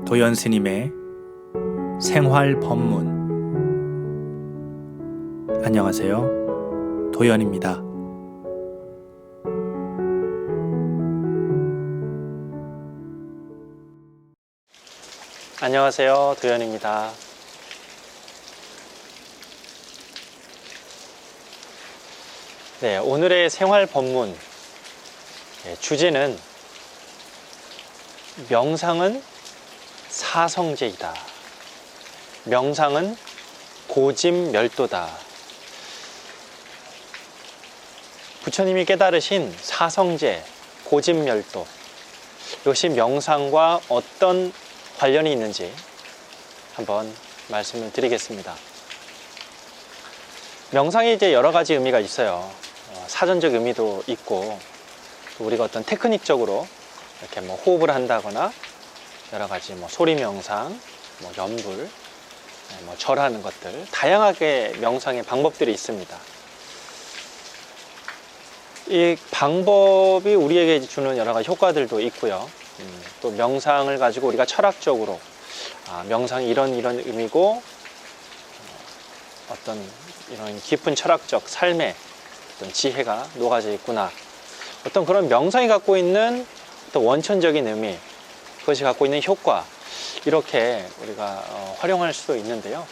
도연 스님의 생활 법문. 안녕하세요, 도연입니다. 안녕하세요, 도연입니다. 네, 오늘의 생활 법문 주제는 명상은 사성제이다. 명상은 고짐멸도다. 부처님이 깨달으신 사성제, 고짐멸도, 이것이 명상과 어떤 관련이 있는지 한번 말씀을 드리겠습니다. 명상에 이제 여러 가지 의미가 있어요. 사전적 의미도 있고, 또 우리가 어떤 테크닉적으로 이렇게 호흡을 한다거나 여러 가지 소리 명상, 염불, 절하는 것들, 다양하게 명상의 방법들이 있습니다. 이 방법이 우리에게 주는 여러 가지 효과들도 있고요. 또 명상을 가지고 우리가 철학적으로 명상이 이런 의미고, 어떤 이런 깊은 철학적 삶의 어떤 지혜가 녹아져 있구나, 어떤 그런 명상이 갖고 있는 어떤 원천적인 의미, 그것이 갖고 있는 효과, 이렇게 우리가 활용할 수도 있는데요.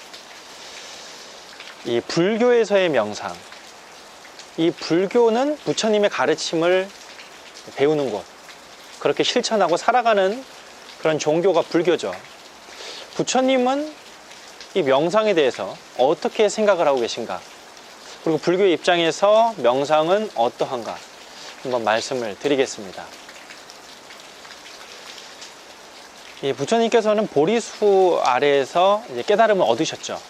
이 불교에서의 명상, 이 불교는 부처님의 가르침을 배우는 곳, 그렇게 실천하고 살아가는 그런 종교가 불교죠. 부처님은 이 명상에 대해서 어떻게 생각을 하고 계신가, 그리고 불교의 입장에서 명상은 어떠한가 한번 말씀을 드리겠습니다. 이 부처님께서는 보리수 아래에서 이제 깨달음을 얻으셨죠.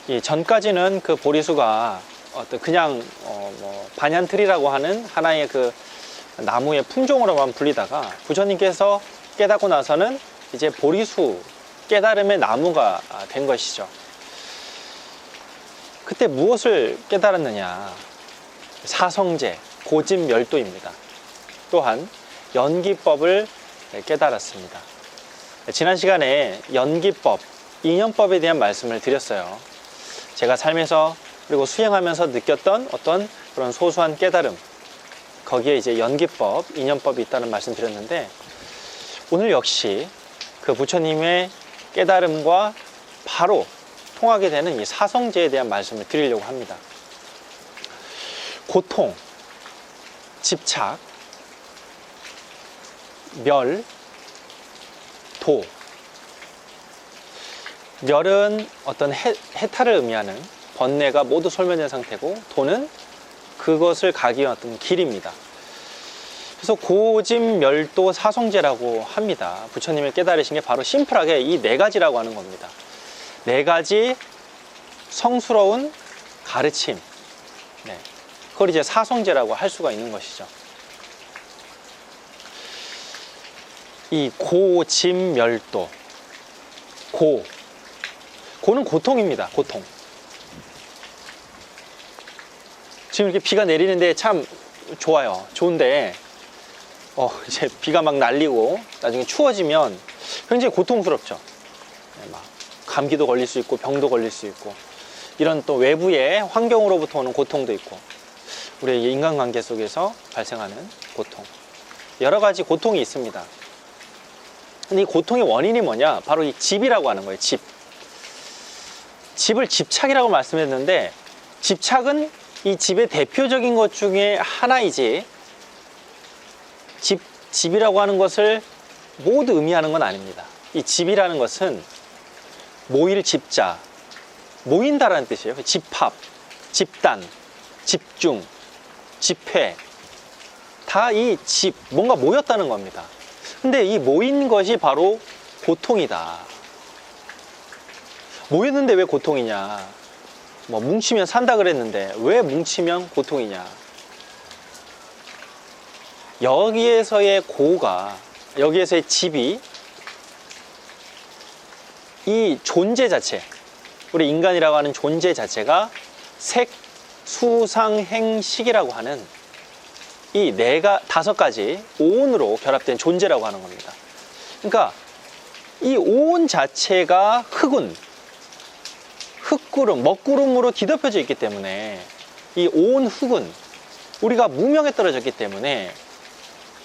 이 전까지는 그 보리수가 어떤 그냥 반얀트리라고 하는 하나의 그 나무의 품종으로만 불리다가, 부처님께서 깨닫고 나서는 이제 보리수, 깨달음의 나무가 된 것이죠. 그때 무엇을 깨달았느냐? 사성제, 고짐멸도입니다. 또한 연기법을 깨달았습니다. 지난 시간에 연기법, 인연법에 대한 말씀을 드렸어요. 제가 삶에서 그리고 수행하면서 느꼈던 어떤 그런 소소한 깨달음, 거기에 이제 연기법, 인연법이 있다는 말씀 드렸는데, 오늘 역시 그 부처님의 깨달음과 바로 통하게 되는 이 사성제에 대한 말씀을 드리려고 합니다. 고통, 집착, 멸, 도. 멸은 어떤 해탈을 의미하는 번뇌가 모두 소멸된 상태고, 도는 그것을 가기 위한 어떤 길입니다. 그래서 고짐멸도 사성제라고 합니다. 부처님이 깨달으신 게 바로 심플하게 이 네 가지라고 하는 겁니다. 네 가지 성스러운 가르침, 그걸 이제 사성제라고 할 수가 있는 것이죠. 이 고짐멸도, 고는 고통입니다. 고통. 지금 이렇게 비가 내리는데 참 좋아요. 좋은데 이제 비가 막 날리고 나중에 추워지면 굉장히 고통스럽죠. 막 감기도 걸릴 수 있고 병도 걸릴 수 있고, 이런 또 외부의 환경으로부터 오는 고통도 있고, 우리의 인간관계 속에서 발생하는 고통, 여러 가지 고통이 있습니다. 근데 이 고통의 원인이 뭐냐? 바로 이 집이라고 하는 거예요. 집을 집착이라고 말씀했는데, 집착은 이 집의 대표적인 것 중에 하나이지, 집이라고 하는 것을 모두 의미하는 건 아닙니다. 이 집이라는 것은 모일 집자, 모인다라는 뜻이에요. 집합, 집단, 집중, 집회, 다 이 집, 뭔가 모였다는 겁니다. 근데 이 모인 것이 바로 고통이다. 모였는데 왜 고통이냐? 뭉치면 산다 그랬는데 왜 뭉치면 고통이냐? 여기에서의 고가, 여기에서의 집이, 이 존재 자체, 우리 인간이라고 하는 존재 자체가 색, 수상, 행, 식이라고 하는 이 다섯 가지 오온으로 결합된 존재라고 하는 겁니다. 그러니까 이 오온 자체가 흙구름, 먹구름으로 뒤덮여져 있기 때문에 이 오온 흙은 우리가 무명에 떨어졌기 때문에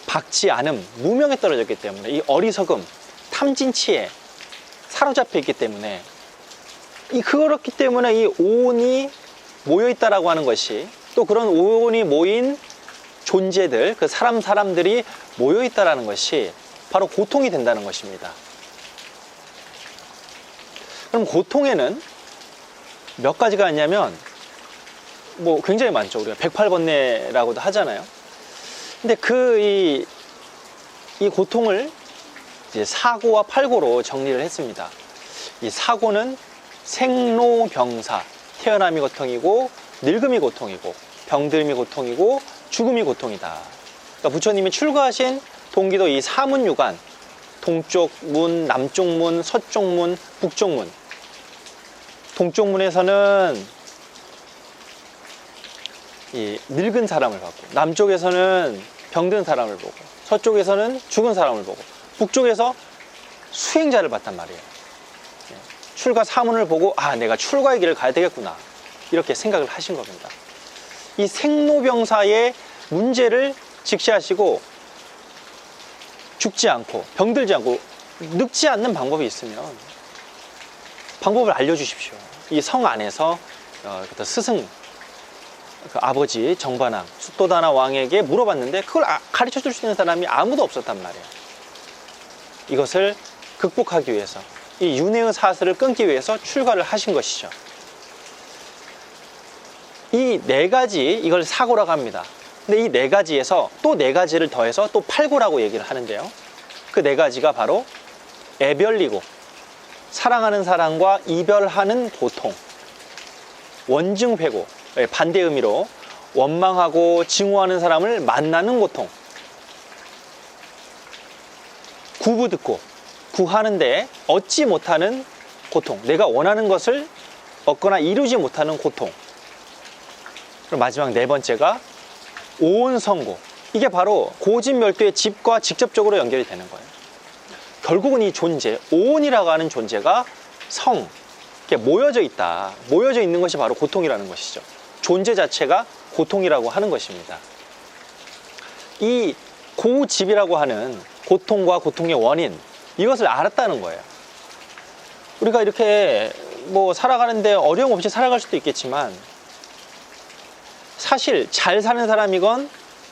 박지 않음, 무명에 떨어졌기 때문에 이 어리석음, 탐진치에 사로잡혀 있기 때문에 그렇기 때문에 이 오온이 모여 있다라고 하는 것이, 또 그런 오온이 모인 존재들, 그 사람들이 모여 있다라는 것이 바로 고통이 된다는 것입니다. 그럼 고통에는 몇 가지가 있냐면 뭐 굉장히 많죠. 우리가 108번뇌라고도 하잖아요. 근데 이 고통을 이제 사고와 팔고로 정리를 했습니다. 이 사고는 생로병사, 태어남이 고통이고 늙음이 고통이고 병듦이 고통이고 죽음이 고통이다. 그러니까 부처님이 출가하신 동기도 이 사문유관, 동쪽 문, 남쪽 문, 서쪽 문, 북쪽 문. 동쪽 문에서는 이 늙은 사람을 봤고, 남쪽에서는 병든 사람을 보고, 서쪽에서는 죽은 사람을 보고, 북쪽에서 수행자를 봤단 말이에요. 출가 사문을 보고 내가 출가의 길을 가야 되겠구나, 이렇게 생각을 하신 겁니다. 이 생로병사의 문제를 직시하시고 죽지 않고 병들지 않고 늙지 않는 방법이 있으면 방법을 알려주십시오. 이 성 안에서 스승, 아버지 정반왕, 숫도다나 왕에게 물어봤는데 그걸 가르쳐 줄 수 있는 사람이 아무도 없었단 말이에요. 이것을 극복하기 위해서, 이 윤회의 사슬을 끊기 위해서 출가를 하신 것이죠. 이 네 가지, 이걸 사고라고 합니다. 근데 이 네 가지에서 또 네 가지를 더해서 또 팔고라고 얘기를 하는데요. 그 네 가지가 바로 애별리고, 사랑하는 사람과 이별하는 고통, 원증회고, 반대 의미로 원망하고 증오하는 사람을 만나는 고통, 구부듣고 구하는데 얻지 못하는 고통, 내가 원하는 것을 얻거나 이루지 못하는 고통. 그리고 마지막 네 번째가 오온성고. 이게 바로 고진멸도의 집과 직접적으로 연결이 되는 거예요. 결국은 이 존재, 오온이라고 하는 존재가 성, 이렇게 모여져 있다. 모여져 있는 것이 바로 고통이라는 것이죠. 존재 자체가 고통이라고 하는 것입니다. 이 고집이라고 하는 고통과 고통의 원인, 이것을 알았다는 거예요. 우리가 이렇게 뭐 살아가는데 어려움 없이 살아갈 수도 있겠지만, 사실 잘 사는 사람이건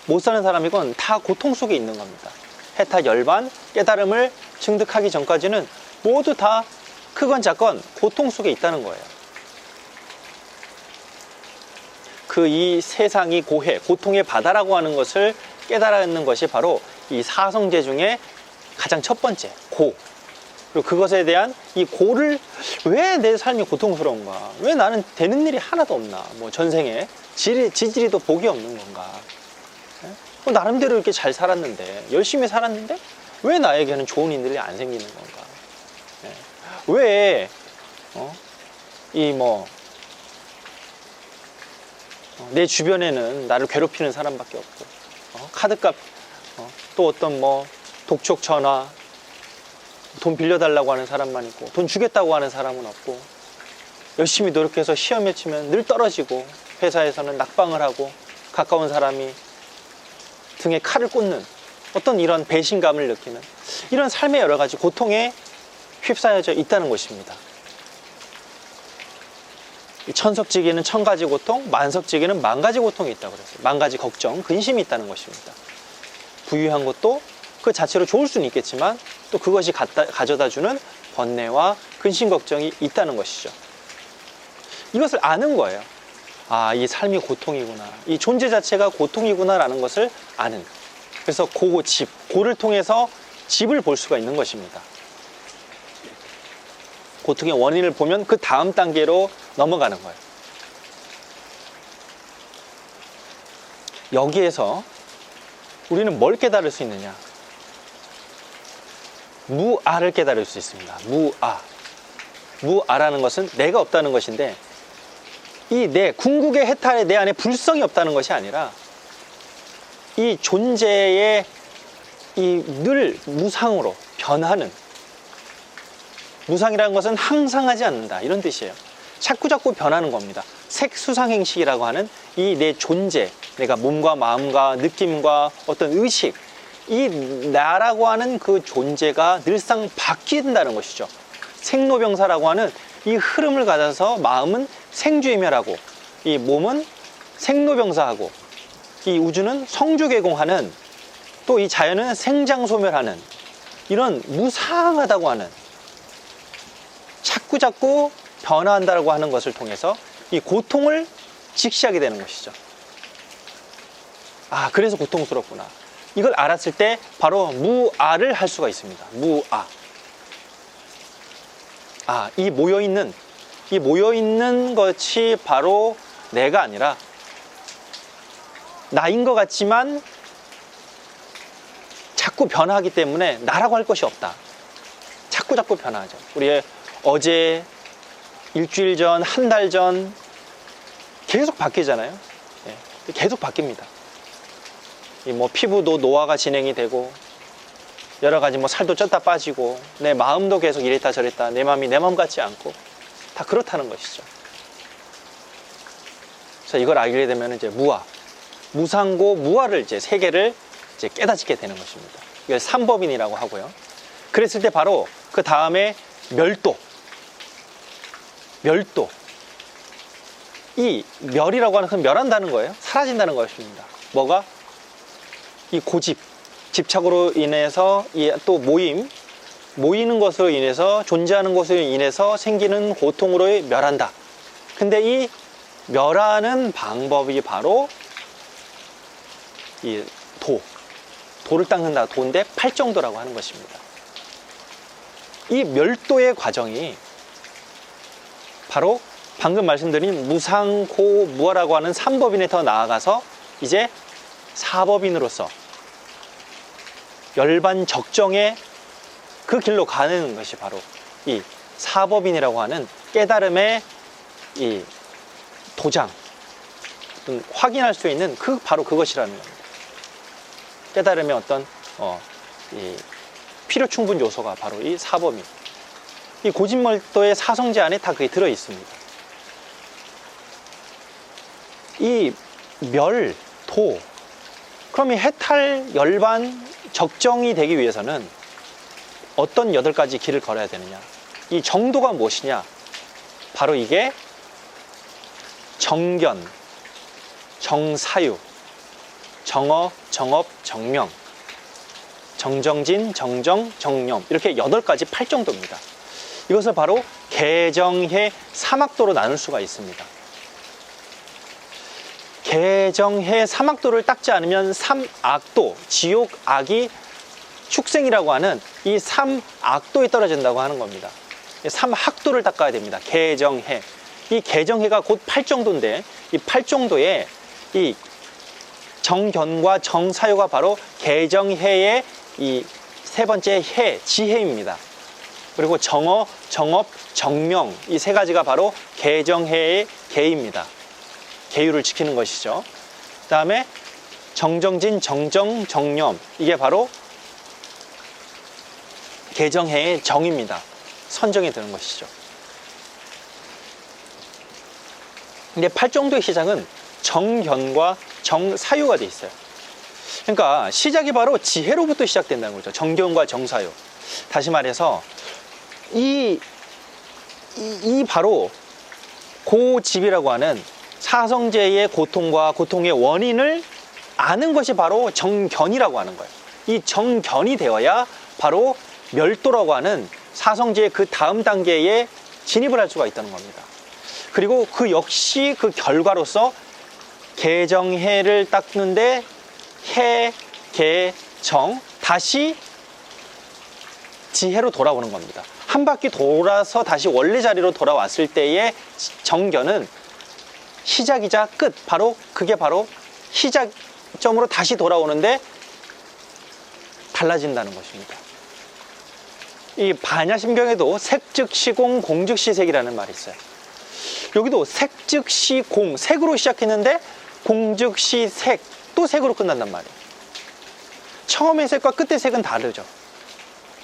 못 사는 사람이건 다 고통 속에 있는 겁니다. 해탈 열반, 깨달음을 증득하기 전까지는 모두 다 크건 작건 고통 속에 있다는 거예요. 이 세상이 고해, 고통의 바다라고 하는 것을 깨달았는 것이 바로 이 사성제 중에 가장 첫 번째 고. 그리고 그것에 대한 이 고를, 왜 내 삶이 고통스러운가, 왜 나는 되는 일이 하나도 없나, 뭐 전생에 지지리도 복이 없는 건가, 나름대로 이렇게 잘 살았는데, 열심히 살았는데 왜 나에게는 좋은 일들이 안 생기는 건가, 왜 내 주변에는 나를 괴롭히는 사람밖에 없고, 카드값, 또 어떤 독촉 전화, 돈 빌려달라고 하는 사람만 있고, 돈 주겠다고 하는 사람은 없고, 열심히 노력해서 시험에 치면 늘 떨어지고, 회사에서는 낙방을 하고, 가까운 사람이 등에 칼을 꽂는 어떤 이런 배신감을 느끼는 이런 삶의 여러 가지 고통에 휩싸여져 있다는 것입니다. 천석지기는 천가지 고통, 만석지기는 만가지 고통이 있다고 그랬어요. 만가지 걱정, 근심이 있다는 것입니다. 부유한 것도 그 자체로 좋을 수는 있겠지만, 또 그것이 가져다주는 번뇌와 근심 걱정이 있다는 것이죠. 이것을 아는 거예요. 이 삶이 고통이구나, 이 존재 자체가 고통이구나 라는 것을 아는. 그래서 고집, 고를 통해서 집을 볼 수가 있는 것입니다. 고통의 원인을 보면 그 다음 단계로 넘어가는 거예요. 여기에서 우리는 뭘 깨달을 수 있느냐? 무아를 깨달을 수 있습니다. 무아. 무아라는 것은 내가 없다는 것인데, 이 궁극의 해탈에 내 안에 불성이 없다는 것이 아니라 이 존재의 이 늘 무상으로 변하는, 무상이라는 것은 항상하지 않는다 이런 뜻이에요. 자꾸자꾸 변하는 겁니다. 색수상행식이라고 하는 이 내 존재, 내가 몸과 마음과 느낌과 어떤 의식, 이 나라고 하는 그 존재가 늘상 바뀐다는 것이죠. 생로병사라고 하는 이 흐름을 가져서 마음은 생주이멸하고, 이 몸은 생로병사하고, 이 우주는 성주개공하는, 또 이 자연은 생장소멸하는, 이런 무상하다고 하는, 자꾸자꾸 변화한다고 하는 것을 통해서 이 고통을 직시하게 되는 것이죠. 아, 그래서 고통스럽구나. 이걸 알았을 때 바로 무아를 할 수가 있습니다. 무아. 아, 이 모여있는 것이 바로 내가 아니라 나인 것 같지만 자꾸 변화하기 때문에 나라고 할 것이 없다. 자꾸 변화하죠. 우리 어제, 일주일 전, 한 달 전 계속 바뀌잖아요. 예, 계속 바뀝니다. 이 뭐 피부도 노화가 진행이 되고, 여러 가지 뭐 살도 쪘다 빠지고, 내 마음도 계속 이랬다 저랬다, 내 마음이 내 마음 같지 않고, 다 그렇다는 것이죠. 그래서 이걸 알게 되면 이제 무아, 무상고 무아를 이제 세 개를 이제 깨닫게 되는 것입니다. 이걸 삼법인이라고 하고요. 그랬을 때 바로 그 다음에 멸도. 이 멸이라고 하는 건 멸한다는 거예요. 사라진다는 것입니다. 뭐가? 이 고집, 집착으로 인해서 또 모이는 것으로 인해서, 존재하는 것으로 인해서 생기는 고통으로 멸한다. 근데 이 멸하는 방법이 바로 이 도를 닦는다. 도인데 팔정도라고 하는 것입니다. 이 멸도의 과정이 바로 방금 말씀드린 무상고 무아라고 하는 삼법인에 더 나아가서 이제 사법인으로서 열반적정의 그 길로 가는 것이 바로 이 사법인이라고 하는 깨달음의 이 도장, 확인할 수 있는 바로 그것이라는 겁니다. 깨달음의 어떤 이 필요 충분 요소가 바로 이 사법인. 이 고집멸도의 사성제 안에 다 그게 들어 있습니다. 이 멸, 도, 그럼 이 해탈, 열반, 적정이 되기 위해서는 어떤 8가지 길을 걸어야 되느냐? 이 정도가 무엇이냐? 바로 이게 정견, 정사유, 정어, 정업, 정명, 정정진, 정정, 정념, 이렇게 8가지 팔정도입니다. 이것을 바로 개정해 사막도로 나눌 수가 있습니다. 개정해 사막도를 닦지 않으면 삼악도, 지옥, 악이 축생이라고 하는 이 삼악도에 떨어진다고 하는 겁니다. 삼학도를 닦아야 됩니다. 개정해. 이 개정해가 곧 팔정도인데, 이 팔정도에 이 정견과 정사유가 바로 개정해의 이 세 번째 해, 지혜입니다. 그리고 정어, 정업, 정명, 이 3가지가 바로 개정해의 계입니다. 계율을 지키는 것이죠. 그 다음에 정정진, 정정, 정념, 이게 바로 개정해의 정입니다. 선정이 되는 것이죠. 근데 팔정도의 시작은 정견과 정사유가 돼 있어요. 그러니까 시작이 바로 지혜로부터 시작된다는 거죠. 정견과 정사유. 다시 말해서 이 바로 고집이라고 하는 사성제의 고통과 고통의 원인을 아는 것이 바로 정견이라고 하는 거예요. 이 정견이 되어야 바로 멸도라고 하는 사성제의 그 다음 단계에 진입을 할 수가 있다는 겁니다. 그리고 그 역시 그 결과로서 개정해를 닦는데 해, 개, 정, 다시 지혜로 돌아오는 겁니다. 한 바퀴 돌아서 다시 원래 자리로 돌아왔을 때의 정견은 시작이자 끝, 그게 바로 시작점으로 다시 돌아오는데 달라진다는 것입니다. 이 반야심경에도 색즉시공, 공즉시색이라는 말이 있어요. 여기도 색즉시공, 색으로 시작했는데 공즉시색, 또 색으로 끝난단 말이에요. 처음의 색과 끝의 색은 다르죠.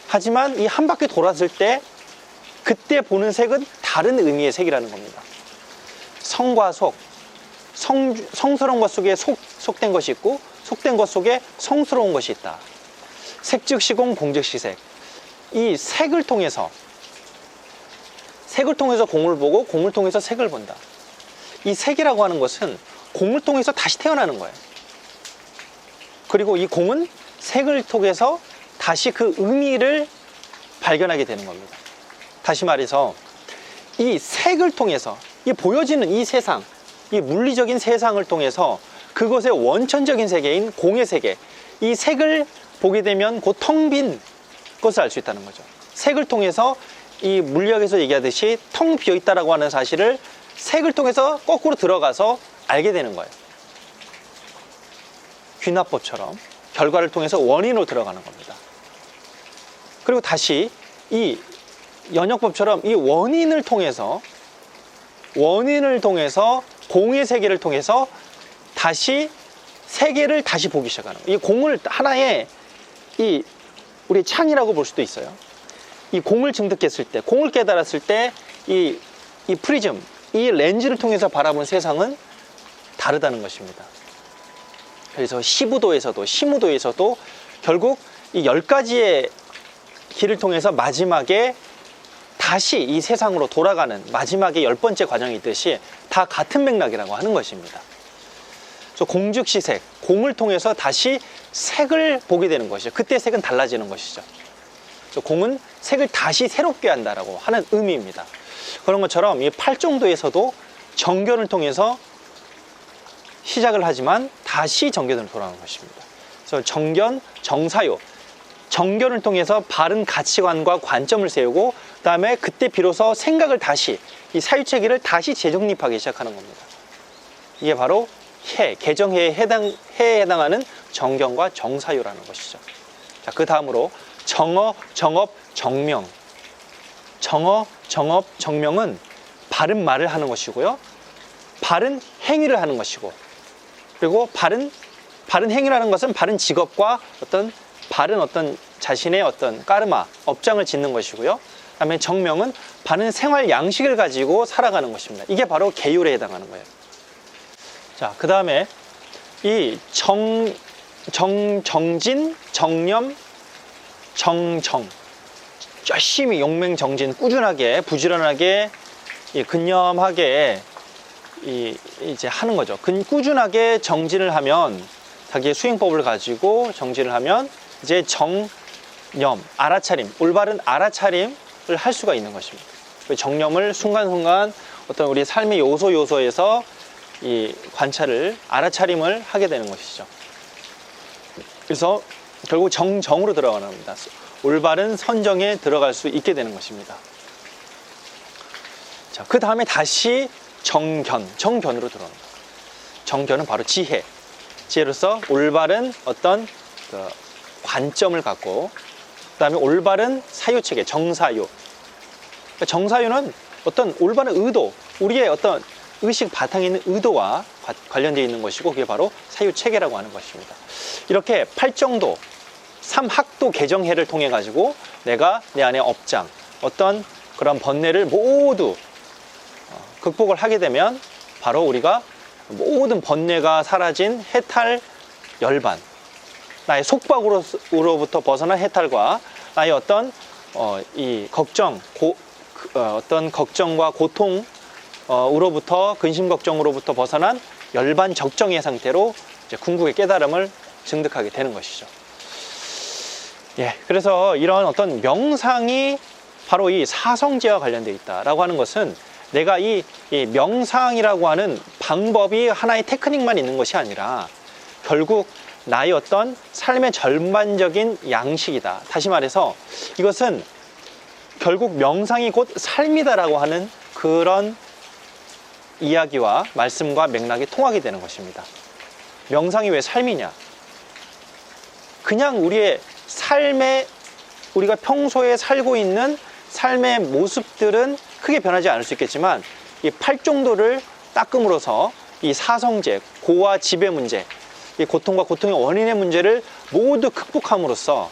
하지만 이 한 바퀴 돌았을 때 그때 보는 색은 다른 의미의 색이라는 겁니다. 성과 속, 성스러운 것 속에 속된 것이 있고 속된 것 속에 성스러운 것이 있다. 색즉 시공, 공즉 시색. 이 색을 통해서 공을 보고 공을 통해서 색을 본다. 이 색이라고 하는 것은 공을 통해서 다시 태어나는 거예요. 그리고 이 공은 색을 통해서 다시 그 의미를 발견하게 되는 겁니다. 다시 말해서 이 색을 통해서 이 보여지는 이 세상, 이 물리적인 세상을 통해서 그것의 원천적인 세계인 공의 세계, 이 색을 보게 되면 곧 텅 빈 것을 알 수 있다는 거죠. 색을 통해서 이 물리학에서 얘기하듯이 텅 비어 있다라고 하는 사실을 색을 통해서 거꾸로 들어가서 알게 되는 거예요. 귀납법처럼 결과를 통해서 원인으로 들어가는 겁니다. 그리고 다시 이 연역법처럼 이 원인을 통해서 공의 세계를 통해서 다시 세계를 다시 보기 시작하는 거예요. 이 공을 하나의 우리 창이라고 볼 수도 있어요. 이 공을 증득했을 때, 공을 깨달았을 때 이 프리즘, 이 렌즈를 통해서 바라본 세상은 다르다는 것입니다. 그래서 시무도에서도 결국 이 10가지의 길을 통해서 마지막에 다시 이 세상으로 돌아가는 마지막에 10번째 과정이 있듯이 다 같은 맥락이라고 하는 것입니다. 그래서 공즉시색, 공을 통해서 다시 색을 보게 되는 것이죠. 그때 색은 달라지는 것이죠. 그래서 공은 색을 다시 새롭게 한다라고 하는 의미입니다. 그런 것처럼 이 팔정도에서도 정견을 통해서 시작을 하지만 다시 정견으로 돌아오는 것입니다. 그래서 정견, 정사요. 정견을 통해서 바른 가치관과 관점을 세우고 그 다음에 그때 비로소 생각을 다시 이 사유체계를 다시 재정립하기 시작하는 겁니다. 이게 바로 개정해에 해당하는 정견과 정사유라는 것이죠. 자, 그 다음으로 정어, 정업, 정명. 정어, 정업, 정명은 바른 말을 하는 것이고요. 바른 행위를 하는 것이고, 그리고 바른 행위라는 것은 바른 직업과 바른 자신의 까르마, 업장을 짓는 것이고요. 그 다음에 정명은 바른 생활 양식을 가지고 살아가는 것입니다. 이게 바로 계율에 해당하는 거예요. 자, 그 다음에 이 정진, 정념, 정정. 열심히 용맹정진, 꾸준하게, 부지런하게, 근념하게 이제 하는 거죠. 꾸준하게 정진을 하면, 자기의 수행법을 가지고 정진을 하면 이제 정념, 알아차림, 올바른 알아차림을 할 수가 있는 것입니다. 정념을 순간순간 우리 삶의 요소에서 이 관찰을, 알아차림을 하게 되는 것이죠. 그래서 결국 정으로 들어가는 겁니다. 올바른 선정에 들어갈 수 있게 되는 것입니다. 자, 그 다음에 다시 정견으로 들어옵니다. 정견은 바로 지혜로서 올바른 관점을 갖고, 그 다음에 올바른 사유체계, 정사유. 그러니까 정사유는 올바른 의도, 우리의 의식 바탕에 있는 의도와 관련되어 있는 것이고, 그게 바로 사유체계라고 하는 것입니다. 이렇게 8정도, 3학도 개정해를 통해 가지고 내가 내 안의 업장, 그런 번뇌를 모두 극복을 하게 되면 바로 우리가 모든 번뇌가 사라진 해탈 열반, 나의 속박으로부터 벗어난 해탈과 나의 이 걱정, 걱정과 고통으로부터, 근심 걱정으로부터 벗어난 열반 적정의 상태로 이제 궁극의 깨달음을 증득하게 되는 것이죠. 예, 그래서 이런 명상이 바로 이 사성제와 관련되어 있다라고 하는 것은 내가 이 명상이라고 하는 방법이 하나의 테크닉만 있는 것이 아니라 결국 나의 삶의 전반적인 양식이다. 다시 말해서 이것은 결국 명상이 곧 삶이다라고 하는 그런 이야기와 말씀과 맥락이 통하게 되는 것입니다. 명상이 왜 삶이냐? 그냥 우리의 우리가 평소에 살고 있는 삶의 모습들은 크게 변하지 않을 수 있겠지만 이 8정도를 닦음으로써 이 사성제, 고와 집의 문제, 이 고통과 고통의 원인의 문제를 모두 극복함으로써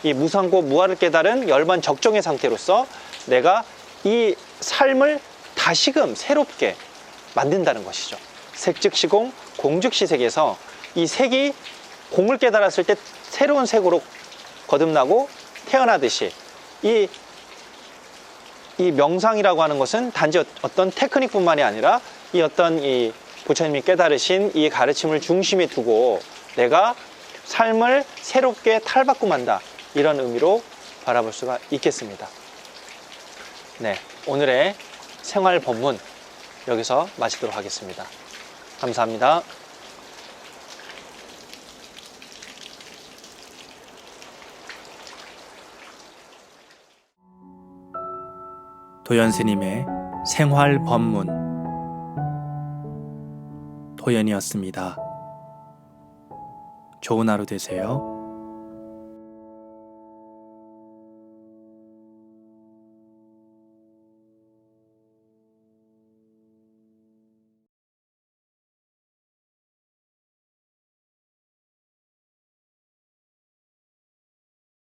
이 무상고 무아를 깨달은 열반 적정의 상태로서 내가 이 삶을 다시금 새롭게 만든다는 것이죠. 색즉시공, 공즉시색에서 이 색이 공을 깨달았을 때 새로운 색으로 거듭나고 태어나듯이 이 명상이라고 하는 것은 단지 어떤 테크닉뿐만이 아니라 이 어떤 이 부처님이 깨달으신 이 가르침을 중심에 두고 내가 삶을 새롭게 탈바꿈한다, 이런 의미로 바라볼 수가 있겠습니다. 네, 오늘의 생활 법문 여기서 마치도록 하겠습니다. 감사합니다. 도연 스님의 생활 법문 도연이었습니다. 좋은 하루 되세요.